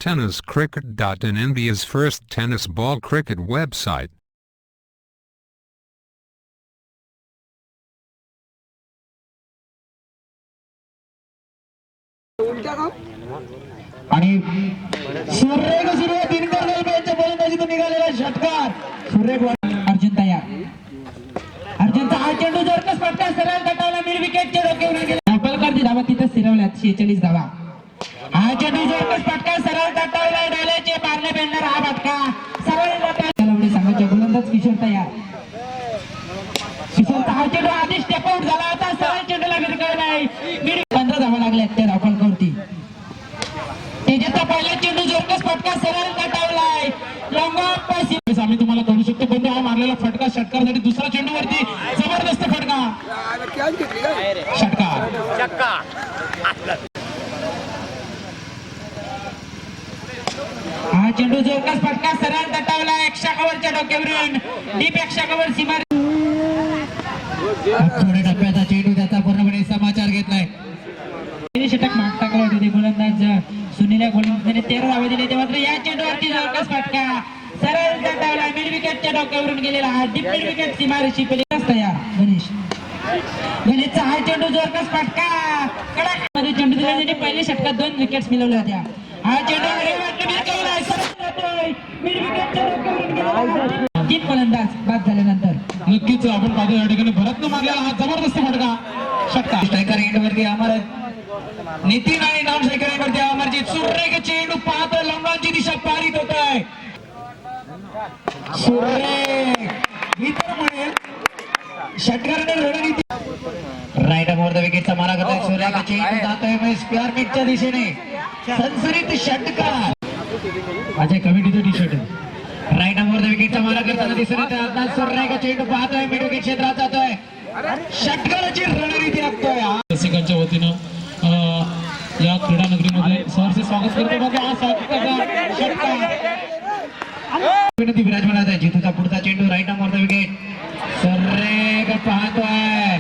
TennisCricket.in, India's first tennis ball cricket website. आणि सुरेख सुरुवात दिनकरच्या गोलंदाजीतून निघालेला षटकार सुरेख अर्जुन तयार. अर्जुनचा हा चेंडू जोरकस फटका सरळ तटावला मिड विकेटच्या डोक्यावर गेला. अपलकरची धावा तिथे स्थिरवल्यात 46 धावा. हा चेंडू जोरकस फटका सरळ तटावला डाल्याचे मारणे बेंडर हा फटका सरळ तटावला संघाचा गोलंदाज किशोर तयार. किशोरचा हा चेंडू आधी स्टेप आउट झाला होता. सरळ चेंडूला विरघळला आहे. 15 धावा लागल्यात त्या धावफलकावरती. तेजाचा पहिला चेंडू जोरकस फटका सरळ तटावलाय. लॉंग ऑफ पास आम्ही तुम्हाला करू शकतो पण हा मारलेला फटका षटकारसाठी दुसरा चेंडू वरती जबरदस्त फटका षटकार. हा चेंडू जोरकस फटका सरळ तटावला. 100 कव्हरच्या डोक्यावरून डीप 100 कव्हर सीमा. थोड्या टप्प्याचा चेंडू त्याचा पूर्णपणे समाचार घेतलाय. षटक माग टाकला होते गोलंदाज सुनील गोलंदाजाने 13 धावा दिले. ते मात्र या चेंडूवरती जोरकस फटका सरळ तटावला. मिड विकेटच्या डोक्यावरून गेलेला हा डीप मिड विकेट सीमारेषी पलीकडे तयार. गणेशचा हा चेंडू जोरकस फटका कडक मध्ये चेंडू दिला. त्याने पहिल्या षटकात 2 विकेट्स मिळवल्या होत्या. हा चेंडू मिड विकेटच्या डोक्यावरून गेलेला 3 गोलंदाज बाद झाल्यानंतर नक्कीच आपण पाहतो या ठिकाणी भरतनं मारलेला हा जबरदस्त फटका षटकार. स्ट्रायकर एंडवरती अमर नितीन आणि नॉन स्ट्रायकर एंडवरती अमरजीत. सुरेख चेंडू पाहतो लंगांची दिशा पारित होत आहे. सुरेख इतर मिळेल षटकाराने रणनीती राईट ओव्हर द विकेटचा मारा करतोय. सुरेख चेंडू जातोय स्क्वेअर मिडच्या दिशेने सनसनीत षटकार. अजय कमिटीचं T shirt right over the विकेटचा मारा करताना दिसून येतोय. आता सुरेख चेंडू पाहतोय मिड विकेट क्षेत्रात जातोय. षटकाराची रणनीती आखतोय. रसिकांच्या वतीनं या क्रीडा नगरीमध्ये सहर्ष स्वागत करतो. विनंती विराजमान आहे. जितूचा पुढचा चेंडू राईट ओव्हर द विकेट. सुरेख पाहतोय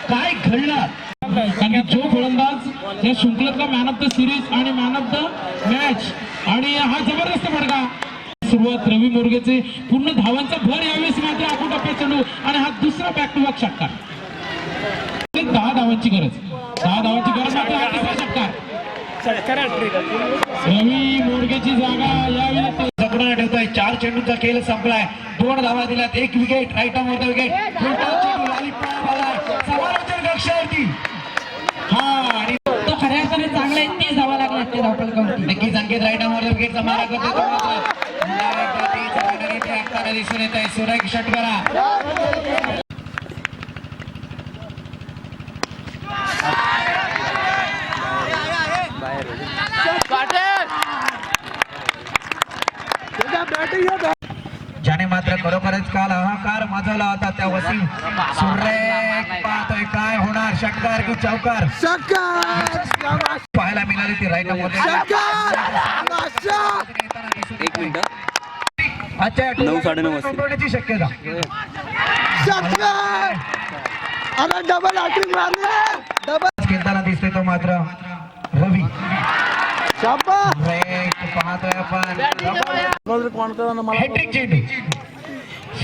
काय घडलं. कारण जो गोलंदाज या शृंखलेतला मॅन ऑफ द सिरीज आणि मॅन ऑफ द मॅच आणि हा जबरदस्त फटका. सुरुवात रवी मोरगेचे पूर्ण धावांचा भर यावेळेस मात्र आपण टप्प्यात चेंडू आणि हा दुसरा बॅक टू बॅक षटकार. 10 धावांची गरज. 10 धावांची गरज मात्र हा तिसरा षटकार. रवी मोरगेची जागा यावेळी जपडून ठेवतोय. 4 चेंडूचा खेळ संपलाय. 2 धावा दिल्यात. 1 wicket. Right over the wicket. समालोचन कक्षावरती हा आणि तो खऱ्या अर्थाने चांगला 30 धावा लागल्या त्या धावफलकावरती. नक्कीच अंकित राईट ओव्हर द विकेटचा मारा करतोय. दिसून येत आहे. सुरेख षटकारा ज्याने मात्र खरोखरच काल हाहाकार माजवला होता त्या वसीम. सुरेख पाहतोय काय होणार. षटकार की चौकार पाहायला मिळाली ती राईट ओव्हर. अच्छा 9:30 शक्यता. डबल हॅट्रिक मारली खेळताना दिसतोय तो मात्र रवी. पाहतोय आपण हॅट्रिक चेंडू.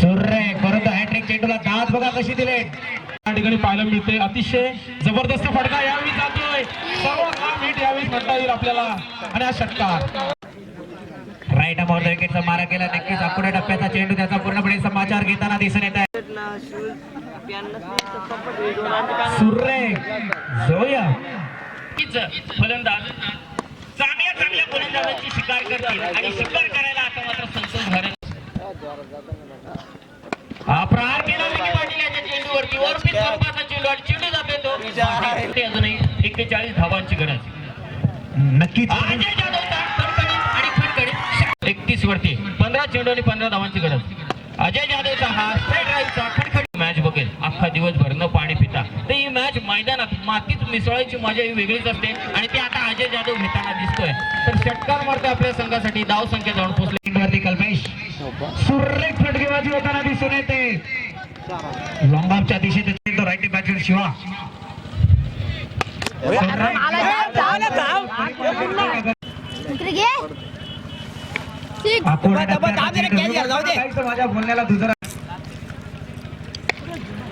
सुरेख परंतु हॅट्रिक चेंडूला दात बघा कशी दिले या ठिकाणी पाहायला मिळते. अतिशय जबरदस्त फटका यावेळी जातोय. सर्व हिट यावेळी म्हणता येईल आपल्याला. आणि हा षटकार राईट ओव्हर द विकेटचा मारा केला. नक्कीच पुढे टप्प्याचा चेंडू त्याचा पूर्णपणे समाचार घेताना दिसून येत आहे. सुरेख जोया फलंदाज चांगल्या गोलंदाजांची शिकार करतील आणि शिकार करायला आता मात्र संतोष भरे. हा प्रहार केला विकी पाटील याच्या चेंडूवरती. वरती स्वरूपाचा चेंडू आणि चेंडू जातोय तो. अजूनही 41 धावांची गरज. नक्कीच अजय जाधवचा आणि खडखडीत 31 वरती 15 चेंडू आणि 15 धावांची गरज. अजय जाधवचा हा स्ट्रेट ड्राईव्हचा खडखडीत मॅच बघेल अख्खा दिवसभर न पाणी पिता. तर ही मॅच मैदानात मातीत मिसळायची मजा ही वेगळीच असते आणि ती आता अजय जाधव घेताना दिसतोय. तर षटकार मारतोय आपल्या संघासाठी. धाव संख्या जाऊन पोहोचले वरती कल्पेश. सुरेख फटकेबाजी होताना दिसून येते. लॉंग ऑफच्या दिशेत तो राईट बॅटवर शिवा. माझ्या बोलण्याला दुसरा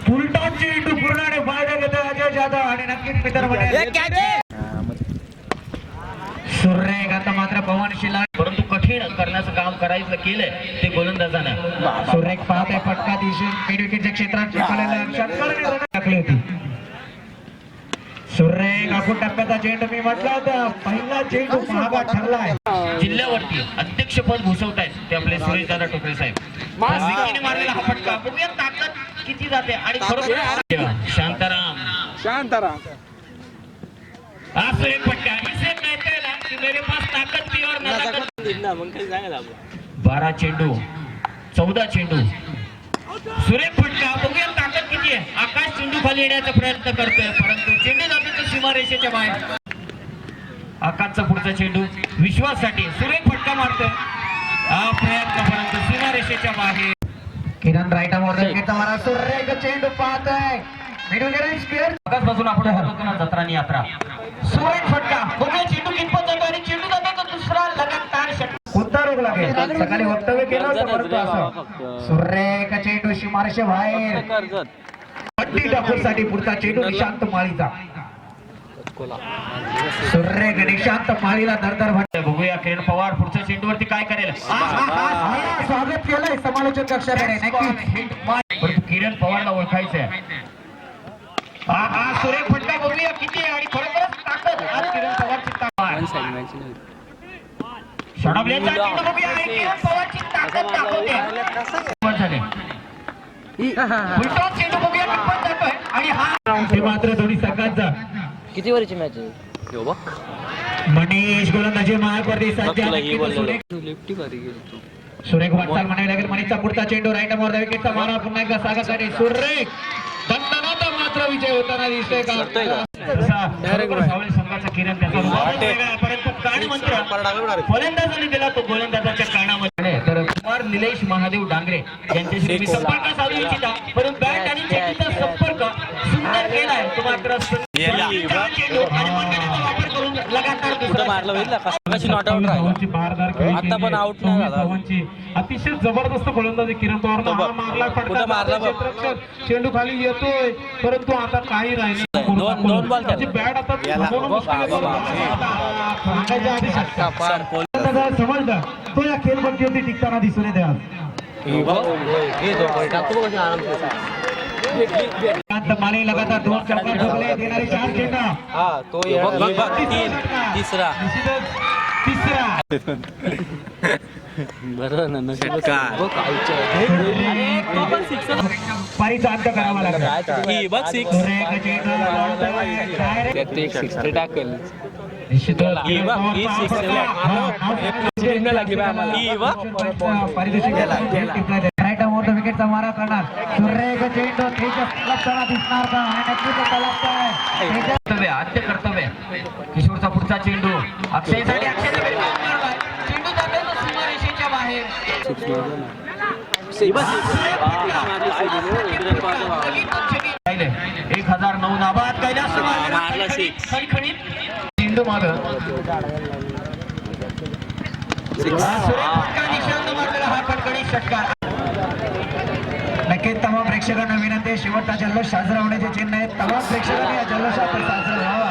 फुलटॉन चेंडू पूर्णाने फायदा घेतो अजय जाधव आणि नक्कीच मित्र सुरेख आता मात्र पवन शिला परंतु कठीण करण्याचं काम करायचं केलंय ते गोलंदाजानं. सुरेख पाहत आहे फटका दिशेन मिड विकेटच्या क्षेत्रात टाकली होती. सुरेख आपण टप्प्याचा चेंडू मी म्हटलं होतं पहिला चेंडू महागा ठरलाय. जिल्ह्यावरती अध्यक्षपद घुसवतायत ते आपले सुरेशदादा टोपरे साहेब. विकीने मारलेला हा फटका बघूया ताकद किती जाते आणि खरोखर शांताराम हा सुरेख फटका इसे कहते हैं ना कि मेरे पास ताकत थी और नजाकत. 12 चेंडू 14 चेंडू सुरेख फटका बघूया ताकद किती आहे. आकाश चेंडू खाली येण्याचा प्रयत्न करतोय परंतु चेंडू जातो तो सीमारेषेच्या बाहेर. आकाशचा पुढचा चेंडू विश्वाससाठी सुरेख फटका मारतोय हा प्रयत्न परंतु सीमारेषेच्या बाहेर. किरण राईटा मोर्चा मारा सुरेख चेंडू पाहतोय आकाशपासून आपण होतो ना जत्रानी यात्रा. सुरेख फटका बघूया चेंडू कितपत जातो आणि चेंडू जातो तो दुसरा लगातार षटकार. कोणता रोग लागेल सकाळी वक्तव्य केलं होतं परंतु असं सुरेख चेंडू सीमारेषे बाहेर. बड्डी ठाकूरसाठी पुढचा चेंडू निशांत माळीचा. सुरेख निशांत माळीला दरदर भट्ट. बघूया किरण पवार पुढच्या चेंडूवरती काय करेल. स्वागत केलंय समालोचक कक्षाकडे नक्की. परंतु किरण पवारला ओळखायचंय. हा सुरेख फटका बघूया किती आहे आणि खरोखरच ताकद आज किरण पवारची ताकद. षडबलेचा चेंडू बघूया आणि किरण पवारची ताकद दाखवते. उलटा चेंडू बघूया कितपत जातोय आणि हा ते मात्र दोन्ही संघांचा किती वरची मॅच आहे मनीष गोलंदाजी मार्गवरती सज्ज. सुरेख वाटचाल म्हणावी लागेल. मनीषचा पुढचा चेंडू राईट मोर विकेटचा मारा पुन्हा एकदा सागरसाठी सुरेख दणदणाचा मात्र विजय होताना दिसतोय का. सावळे संघाचा किरण त्याचा परंतु काणी मंत्र फलंदाजाने दिला तो गोलंदाजाच्या कानामध्ये. तर कुमार निलेश महादेव डांगरे यांच्याशी मी संपर्क साधू इच्छिता परंतु बॅट आणि चेंडूचा संपर्क सुंदर केलाय तो मात्र चेंडू आणि मंडळीचा वापर करून लगातार आता पण आउट नाही झाला. अतिशय जबरदस्त गोलंदाजी किरण पवार मारला फटका. चेंडू खाली येतोय परंतु आता काही राहिले. दोन बॉल बॅट आता समजलं तो या खेळपट्टीवरती टिकताना दिसून येते आज. माने लगातार 2 चौकार ठोकले देणारे 4 चेंडू. तिसरा पारीचा अंत करावा लागला. मोठा विकेटचा मारा करणार सुरेख चेंडू दिसणार का आद्य कर्तव्य. किशोरचा पुढचा चेंडू अक्षयसाठी चेंडू जातो सीमारेषेच्या बाहेर. 1009 नाबाद कैलास खणखणीत चेंडू माग हा खणखणीत षटकार. नक्कीच तमाम प्रेक्षकांना विनंती शेवटचा जल्लोष साजरा होण्याचे चिन्ह आहे. तमाम प्रेक्षकांनी या जल्लोषात साजरा व्हावा.